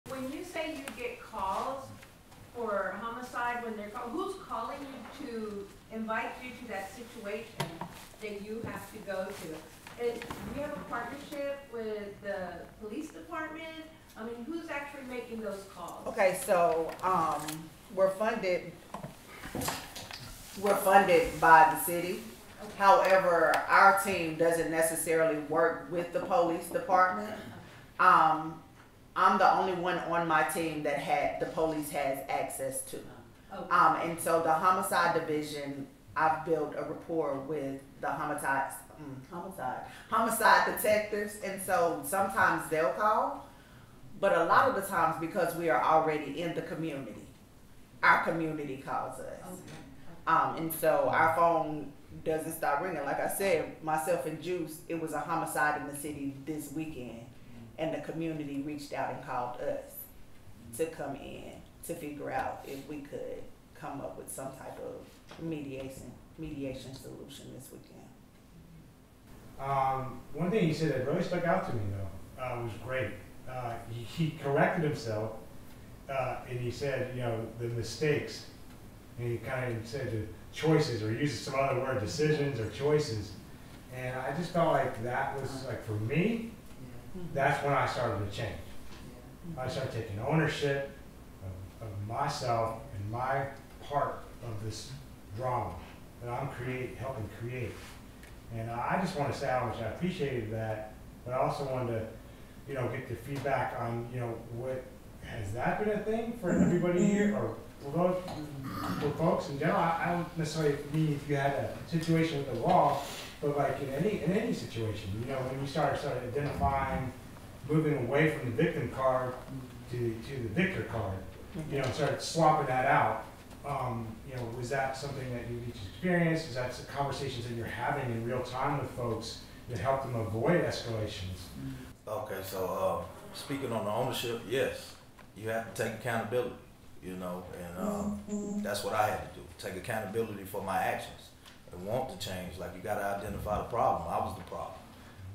When you say you get calls for homicide, when they're called, who's calling you to invite you to that situation that you have to go to? Do you have a partnership with the police department? I mean, who's actually making those calls? Okay, so, we're funded by the city. However, our team doesn't necessarily work with the police department. I'm the only one on my team that the police has access to. Okay. And so the homicide division, I've built a rapport with the homicide detectives, and so sometimes they'll call, but a lot of the times, because we are already in the community, our community calls us. Okay. And so our phone doesn't stop ringing. Like I said, myself and Juice, it was a homicide in the city this weekend, and the community reached out and called us to come in to figure out if we could come up with some type of mediation solution this weekend. One thing he said that really stuck out to me though, was great. He corrected himself, and he said, you know, the mistakes, and he kind of said the choices, or uses some other word, decisions or choices. And I just felt like that was, like, for me, that's when I started to change. I started taking ownership of myself and my part of this drama that I'm helping create. And I just want to say how much I appreciated that, but I also wanted to, you know, get the feedback on, you know, what, has that been a thing for everybody here, or for folks in general? I don't necessarily mean if you had a situation with the law, but like in any situation, you know, when you start identifying, moving away from the victim card to the victor card, you know, start swapping that out. You know, was that something that you each experienced? Is that conversations that you're having in real time with folks that help them avoid escalations? Okay, so speaking on the ownership, yes, you have to take accountability, you know, and that's what I had to do, take accountability for my actions and want to change. Like, you got to identify the problem. I was the problem.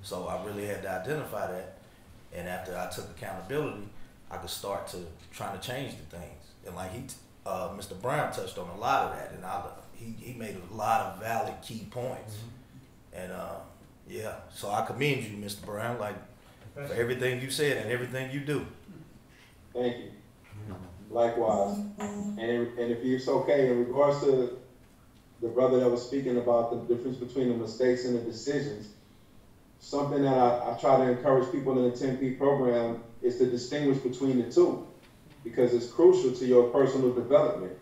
So I really had to identify that, and after I took accountability, I could start to trying to change the things. And like Mr. Brown touched on a lot of that, and he made a lot of valid key points. And yeah, so I commend you, Mr. Brown, like, for everything you said and everything you do. Thank you. Likewise. And if it's okay, in regards to the brother that was speaking about the difference between the mistakes and the decisions, something that I try to encourage people in the 10P program is to distinguish between the two, because it's crucial to your personal development.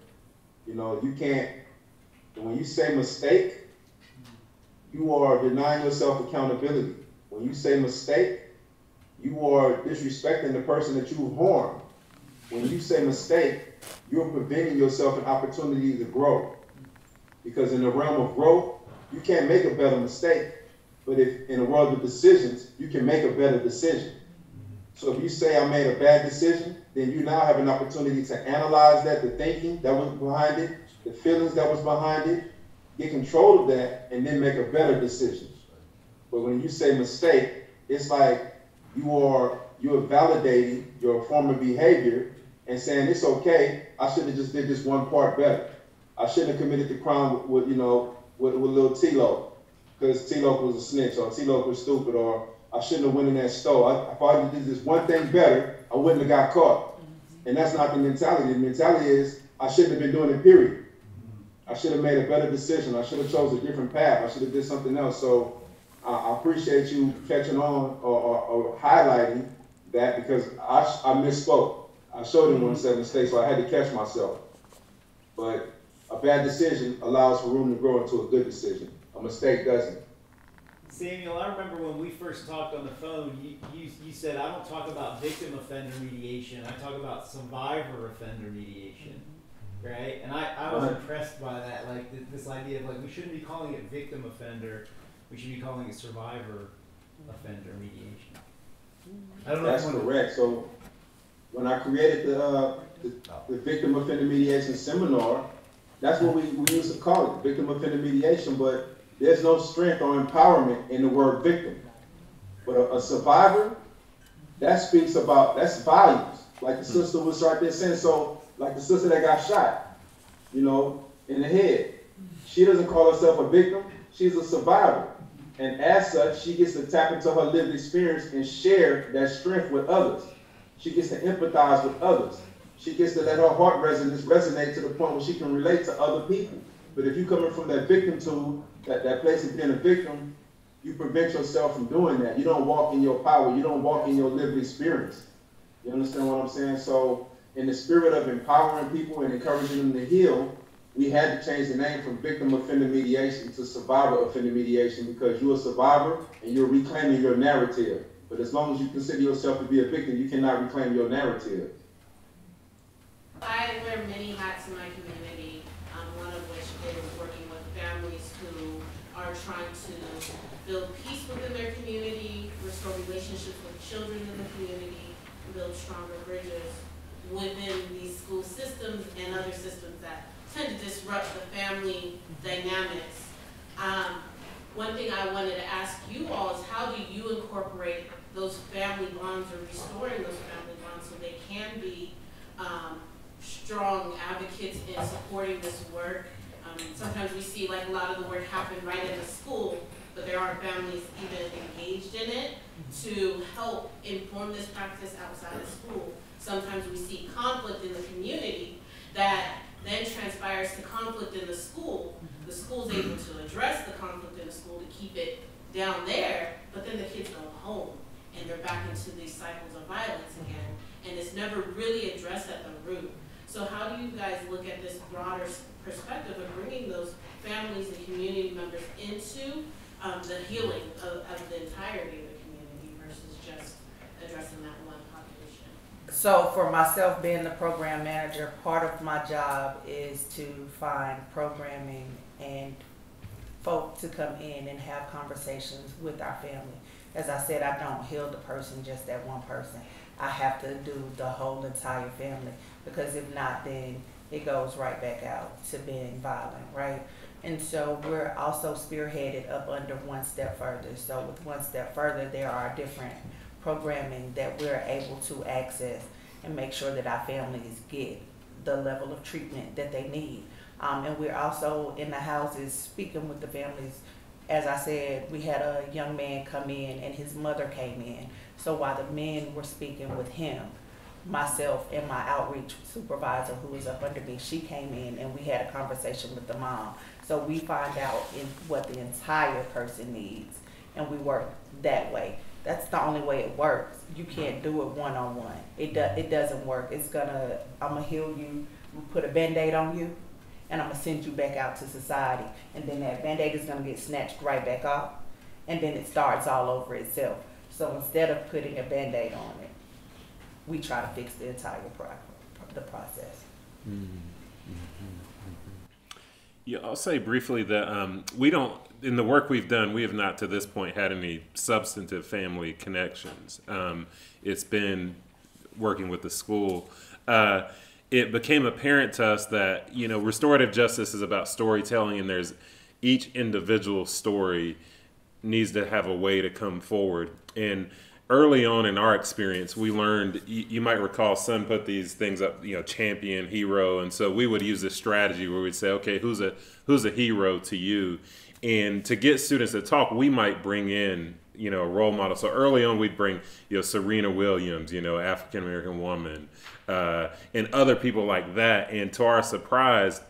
You know, you can't, when you say mistake, you are denying yourself accountability. When you say mistake, you are disrespecting the person that you harmed. When you say mistake, you're preventing yourself an opportunity to grow. Because in the realm of growth, you can't make a better mistake, but if in the world of decisions, you can make a better decision. So if you say I made a bad decision, then you now have an opportunity to analyze that, the thinking that was behind it, the feelings that was behind it, get control of that, and then make a better decision. But when you say mistake, it's like you're validating your former behavior and saying it's okay, I should have just did this one part better. I shouldn't have committed the crime with little T-Lo, because T-Lo was a snitch, or T-Lo was stupid, or I shouldn't have went in that store. If I did this one thing better, I wouldn't have got caught. And that's not the mentality. The mentality is, I shouldn't have been doing it, period. I should have made a better decision. I should have chose a different path. I should have did something else. So I appreciate you catching on or highlighting that, because I misspoke. I showed him 1 mistake, so I had to catch myself. But a bad decision allows for room to grow into a good decision. A mistake doesn't. Samuel, I remember when we first talked on the phone, you said, I don't talk about victim offender mediation, I talk about survivor offender mediation, right? And I was impressed by that, like this idea of like, we shouldn't be calling it victim offender, we should be calling it survivor offender mediation. I don't know. That's correct. So when I created the victim offender mediation seminar, that's what we used to call it, victim offender mediation, but there's no strength or empowerment in the word victim. But a survivor, that speaks about, that's values. Like the sister was right there saying, so, like the sister that got shot, you know, in the head. She doesn't call herself a victim, she's a survivor. And as such, she gets to tap into her lived experience and share that strength with others. She gets to empathize with others. She gets to let her heart resonate to the point where she can relate to other people. But if you're coming from that victim to that place of being a victim, you prevent yourself from doing that. You don't walk in your power. You don't walk in your lived experience. You understand what I'm saying? So in the spirit of empowering people and encouraging them to heal, we had to change the name from victim offender mediation to survivor offender mediation, because you're a survivor and you're reclaiming your narrative. But as long as you consider yourself to be a victim, you cannot reclaim your narrative. I wear many hats in my community, one of which is working with families who are trying to build peace within their community, restore relationships with children in the community, build stronger bridges within these school systems and other systems that tend to disrupt the family dynamics. One thing I wanted to ask you all is, how do you incorporate those family bonds, or restoring those family bonds, so they can be strong advocates in supporting this work? Sometimes we see like a lot of the work happen right in the school, but there aren't families even engaged in it to help inform this practice outside of school. Sometimes we see conflict in the community that then transpires to conflict in the school. The school's able to address the conflict in the school to keep it down there, but then the kids go home and they're back into these cycles of violence again, and it's never really addressed at the root. So how do you guys look at this broader perspective of bringing those families and community members into the healing of the entirety of the community versus just addressing that one population? So for myself, being the program manager, part of my job is to find programming and folk to come in and have conversations with our family. As I said, I don't heal the person, just that one person. I have to do the whole entire family, because if not, then it goes right back out to being violent, right? And so we're also spearheaded up under One Step Further. So with One Step Further, there are different programming that we're able to access and make sure that our families get the level of treatment that they need. And we're also in the houses speaking with the families. As I said, we had a young man come in and his mother came in. So while the men were speaking with him, myself and my outreach supervisor who was up under me, she came in and we had a conversation with the mom. So we find out what the entire person needs, and we work that way. That's the only way it works. You can't do it one-on-one. It doesn't work. I'm gonna heal you, put a Band-Aid on you, and I'm gonna send you back out to society. And then that Band-Aid is gonna get snatched right back off, and then it starts all over itself. So instead of putting a Band-Aid on it, we try to fix the entire process. Yeah, I'll say briefly that we don't, in the work we've done, we have not to this point had any substantive family connections. It's been working with the school. It became apparent to us that, you know, restorative justice is about storytelling, and there's each individual story needs to have a way to come forward. And early on in our experience, we learned, you might recall Sun put these things up, you know, champion, hero. And so we would use this strategy where we'd say, okay, who's a hero to you? And to get students to talk, we might bring in, you know, a role model. So early on, we'd bring, you know, Serena Williams, you know, African-American woman, and other people like that. And to our surprise,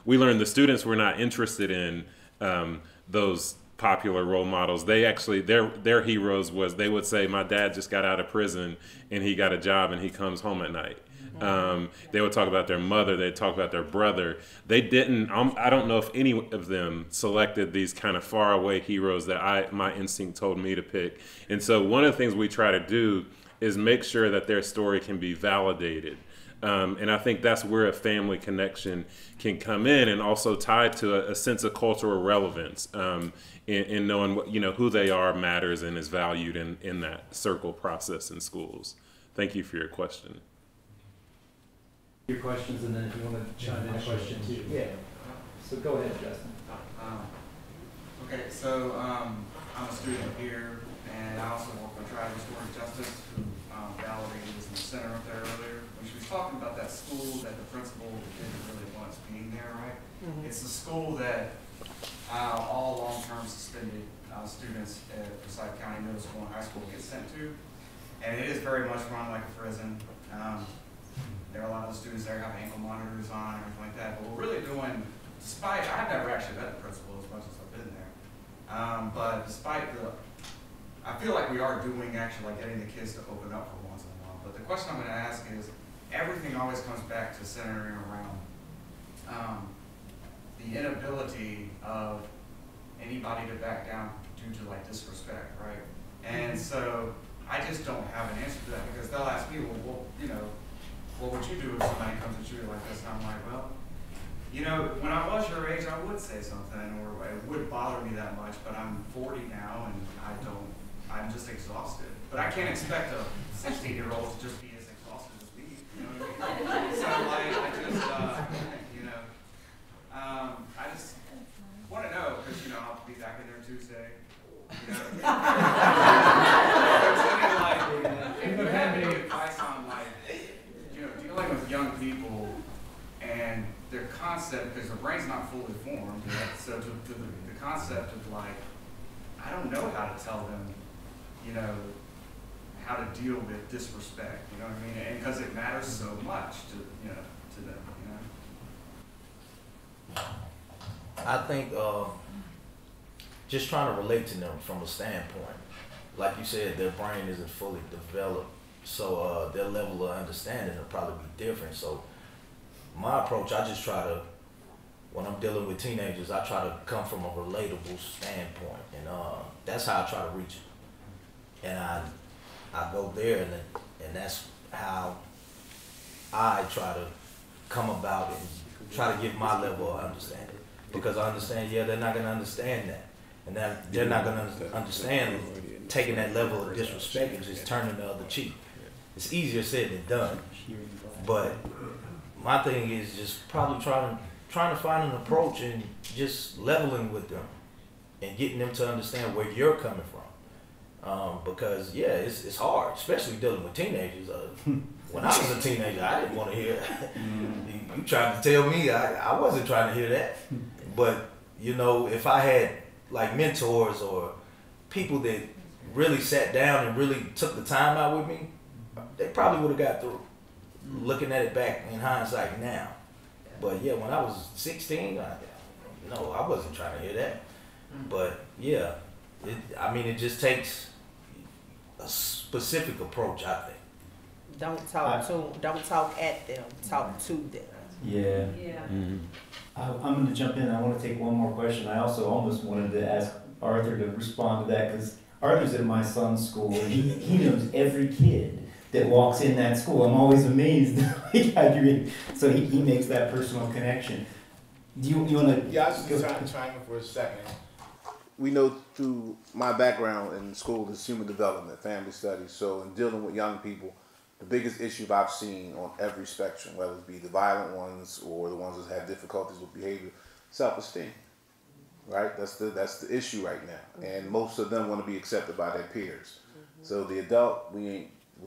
we learned the students were not interested in those popular role models. They actually, their heroes was, they would say, my dad just got out of prison and he got a job and he comes home at night. They would talk about their mother. They'd talk about their brother. They didn't, I don't know if any of them selected these kind of far away heroes that my instinct told me to pick. And so one of the things we try to do is make sure that their story can be validated. And I think that's where a family connection can come in, and also tied to a sense of cultural relevance, in knowing what, you know, who they are matters and is valued in that circle process in schools. Thank you for your question. Your questions, and then if you want to chime in a question too. Yeah. So go ahead, Justin. Okay, so I'm a student here, and I also work with Triad Restorative Justice, who validated this in the center of their school that the principal didn't really want us being there, right? Mhm. It's the school that all long-term suspended students at Forsyth County Middle School and High School get sent to. And it is very much run like a prison. There are a lot of the students there have ankle monitors on and everything like that. But we're really doing, despite, I've never actually met the principal as much as I've been there. But despite I feel like we are doing actually like getting the kids to open up for once in a while. But the question I'm going to ask is, everything always comes back to centering around the inability of anybody to back down due to like disrespect, right? And so I just don't have an answer to that, because they'll ask me, well, you know, what would you do if somebody comes at you like this? And I'm like, well, you know, when I was your age, I would say something, or it would bother me that much, but I'm 40 now and I'm just exhausted. But I can't expect a 16-year-old to just be as exhausted as me, you know what I mean? So like, you know, I just want to know, because, you know, I'll be back in there Tuesday, you know. If you have any advice on, like, you know, dealing with young people and their concept, because their brain's not fully formed yet, so to the concept of, like, I don't know how to tell them, you know, how to deal with disrespect, you know what I mean? And because it matters so much to, you know, to them, you know? I think just trying to relate to them from a standpoint, like you said, their brain isn't fully developed, so their level of understanding will probably be different. So my approach, I just try to, when I'm dealing with teenagers, I try to come from a relatable standpoint, and that's how I try to reach them. And I go there, and that's how I try to come about and try to give my level of understanding. Because I understand, yeah, they're not going to understand that. And they're not going to understand taking that level of disrespect and just turning the other cheek. It's easier said than done. But my thing is just probably trying to find an approach and just leveling with them and getting them to understand where you're coming from. Because yeah, it's hard, especially dealing with teenagers. When I was a teenager, I didn't want to hear you trying to tell me I wasn't trying to hear that. But you know, if I had like mentors or people that really sat down and really took the time out with me, they probably would have got through. Looking at it back in hindsight now. But yeah, when I was 16, I wasn't trying to hear that. But yeah, it just takes a specific approach, I think. Don't talk at them, talk to them. Yeah. Yeah. I'm going to jump in. I want to take one more question. I also almost wanted to ask Arthur to respond to that, because Arthur's at my son's school, and he knows every kid that walks in that school. I'm always amazed like how so he makes that personal connection. Do you want to? Yeah, I was just trying to chime in for a second. We know through my background in school is human development, family studies. So in dealing with young people, the biggest issue I've seen on every spectrum, whether it be the violent ones or the ones that have difficulties with behavior, self-esteem. Right? That's the issue right now. And most of them want to be accepted by their peers. So the adult,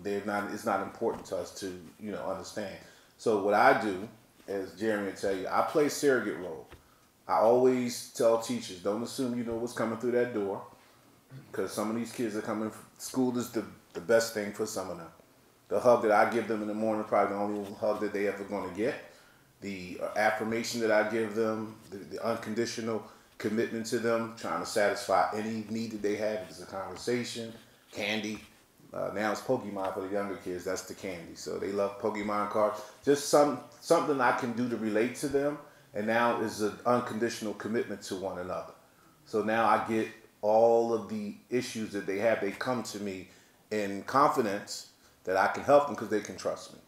it's not important to us to, you know, understand. So what I do, as Jeremy will tell you, I play surrogate role. I always tell teachers, don't assume you know what's coming through that door, because some of these kids are coming, school is the best thing for some of them. The hug that I give them in the morning is probably the only hug that they ever going to get. The affirmation that I give them, the unconditional commitment to them, trying to satisfy any need that they have. If it's a conversation, candy. Now it's Pokemon for the younger kids. That's the candy. So they love Pokemon cards. Just something I can do to relate to them. And now is an unconditional commitment to one another. So now I get all of the issues that they have. They come to me in confidence that I can help them because they can trust me.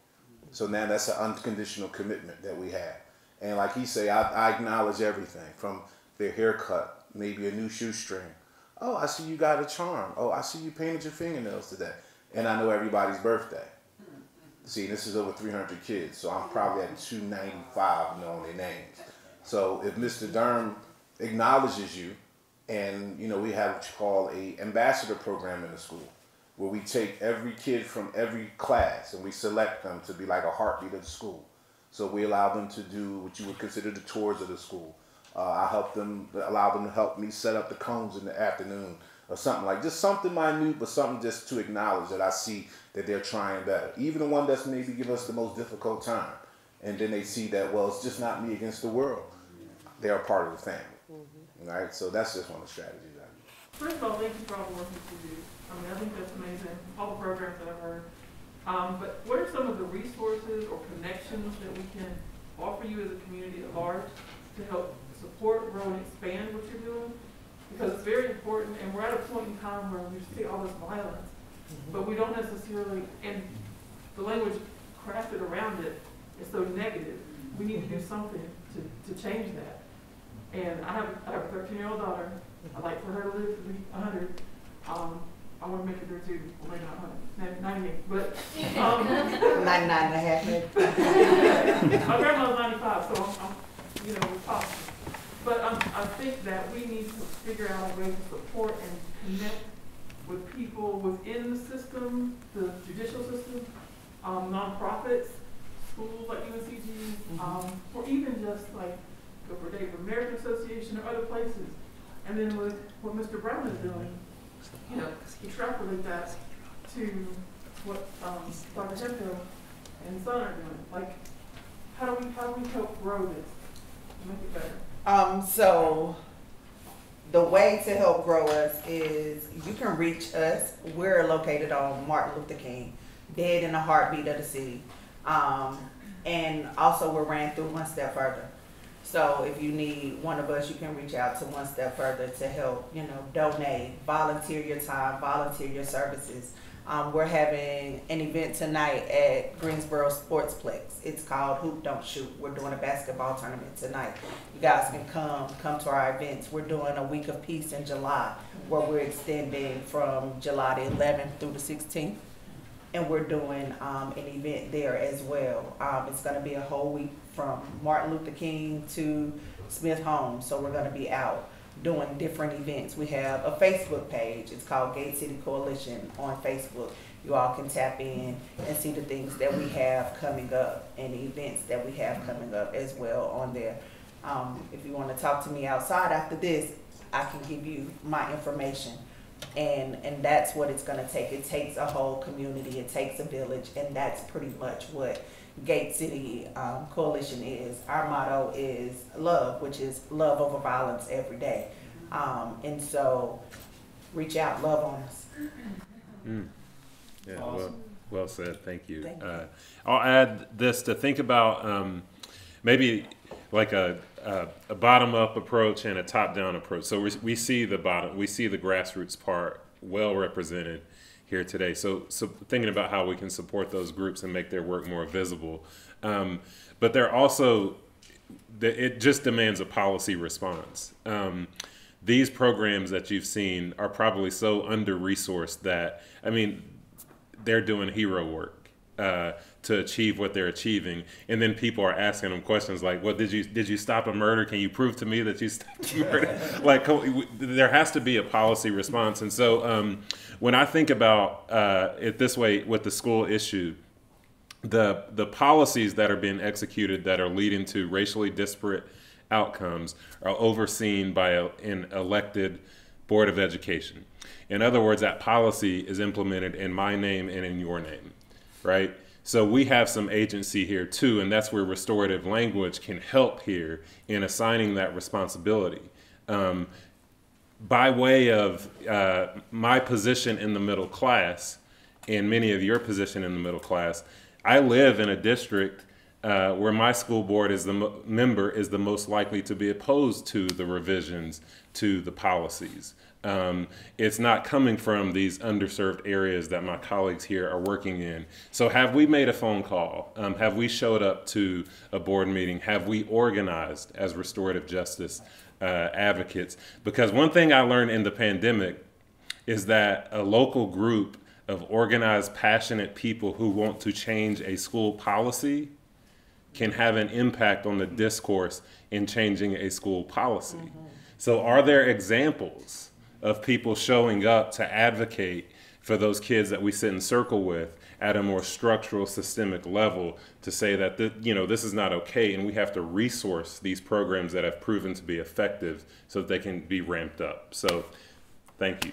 So now that's an unconditional commitment that we have. And like he say, I acknowledge everything from their haircut, maybe a new shoestring. Oh, I see you got a charm. Oh, I see you painted your fingernails today. And I know everybody's birthday. See, this is over 300 kids, so I'm probably at 295 knowing their names. So if Mr. Durham acknowledges you, and you know, we have what you call a ambassador program in the school, where we take every kid from every class and we select them to be like a heartbeat of the school. So we allow them to do what you would consider the tours of the school. I allow them to help me set up the cones in the afternoon or something like, just something minute, but something just to acknowledge that I see that they're trying better. Even the one that's maybe give us the most difficult time. And then they see that, well, it's just not me against the world. They're a part of the family, right? So that's just one of the strategies I use. First of all, thank you for all the work that you do. I mean, I think that's amazing, all the programs that I've heard. But what are some of the resources or connections that we can offer you as a community at large to help support, grow, and expand what you're doing? Because it's very important, and we're at a point in time where we see all this violence, but we don't necessarily, and the language crafted around it is so negative. We need to do something to change that. And I have a 13-year-old daughter. I'd like for her to live to be 100. I want to make it there too. Well, maybe not 100, 98, but 99 and a half minutes. my grandma's 95, so I'm it's possible. But I think that we need to figure out a way to support and connect with people within the system, the judicial system, nonprofits, schools like UNCG, or even just like the Native American Association or other places. And then with what Mr. Brown is doing, extrapolate that to what Dr. Hemphill and Son are doing. Like, how do we help grow this, make it better? So the way to help grow us is you can reach us. We're located on Martin Luther King, dead in the heartbeat of the city. And also we're ran through One Step Further. So if you need one of us, you can reach out to One Step Further to help, donate, volunteer your time, volunteer your services. We're having an event tonight at Greensboro Sportsplex. It's called Hoop Don't Shoot. We're doing a basketball tournament tonight. You guys can come to our events. We're doing a week of peace in July, where we're extending from July the 11th through the 16th. And we're doing an event there as well. It's going to be a whole week from Martin Luther King to Smith Holmes. So we're going to be out doing different events. We have a Facebook page. It's called Gate City Coalition on Facebook. You all can tap in and see the things that we have coming up and the events that we have coming up as well on there. If you want to talk to me outside after this, I can give you my information. And that's what it's going to take. It takes a whole community. It takes a village. And that's pretty much what Gate City Coalition is. Our motto is love, which is love over violence every day. And so reach out, love on us. Yeah, Awesome. well said. Thank you. Thank you. I'll add this to think about maybe like a bottom-up approach and a top-down approach. So we see the grassroots part well represented here today. So thinking about how we can support those groups and make their work more visible. But they're also, it just demands a policy response. These programs that you've seen are probably so under-resourced that, they're doing hero work to achieve what they're achieving, and then people are asking them questions like, "Well, did you stop a murder? Can you prove to me that you stopped a murder?" Like, there has to be a policy response. And so, when I think about it this way with the school issue, the policies that are being executed that are leading to racially disparate outcomes are overseen by an elected Board of Education. In other words, that policy is implemented in my name and in your name, right? So we have some agency here too, and that's where restorative language can help here in assigning that responsibility. By way of my position in the middle class and many of your position in the middle class, I live in a district where my school board member is the most likely to be opposed to the revisions to the policies. It's not coming from these underserved areas that my colleagues here are working in. So have we made a phone call? Have we showed up to a board meeting? Have we organized as restorative justice advocates? Because one thing I learned in the pandemic is that a local group of organized, passionate people who want to change a school policy can have an impact on the discourse in changing a school policy. So are there examples of people showing up to advocate for those kids that we sit in circle with at a more structural, systemic level to say that, this is not okay, and we have to resource these programs that have proven to be effective so that they can be ramped up. So thank you.